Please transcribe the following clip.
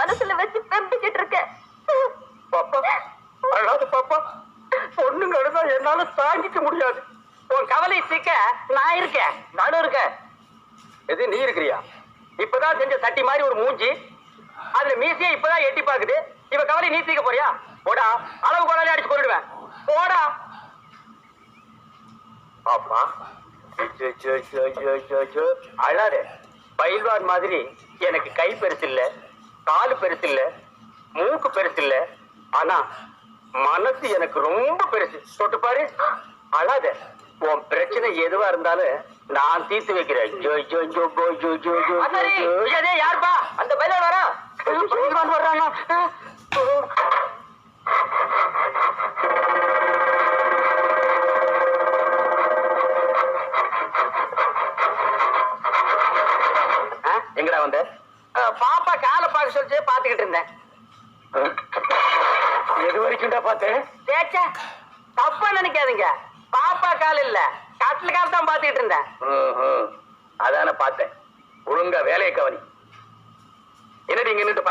மனசுல வச்சு பெம்பிக்கிட்டு இருக்கேன். பாப்பா அழாது பாப்பா. பொண்ணுங்க அழுதா என்னால தாங்கிக்க முடியாது. உன் கவலை சீக்க நான் இருக்கேன். நானும் இருக்கேன். எது நீ இருக்கிறியா? இப்பதான் செஞ்ச சட்டி மாதிரி ஒரு மூஞ்சி, அதுல மீசையே இப்பதான் எட்டி பாக்குது. இவ கவலை நீ தீக்க போறியா? போடா, அளவு கோலாலே அடிச்சு கொண்டுடுவேன். போடா பாப்பா. அழாதே. பயில்வான் மாதிரி எனக்கு கை பெருசு இல்ல, காலு பெருசு இல்ல, மூக்கு பெருசு இல்ல, ஆனா மனசு எனக்கு ரொம்ப பெருசு. தொட்டு பாரு. அழாத. உன் பிரச்சனை எதுவா இருந்தாலும் நான் தீர்த்து வைக்கிறேன். யாருப்பா அந்த பயில்வான் வரா? பயில்வான் வர்றாங்க. எங்கடா வந்த? பாப்பா காலை பார்க்க சொல்லிச்சு, பாத்துக்கிட்டு இருந்தேன். எது வரைக்கும்டா பார்த்தேன்? தப்பா நினைக்காதீங்க, பாப்பா கால் இல்ல, கட்டில் கால் தான் பாத்துக்கிட்டு இருந்தேன். அதான பார்த்தேன். ஒழுங்கா வேலையை கவனி. என்னடி இங்க நின்று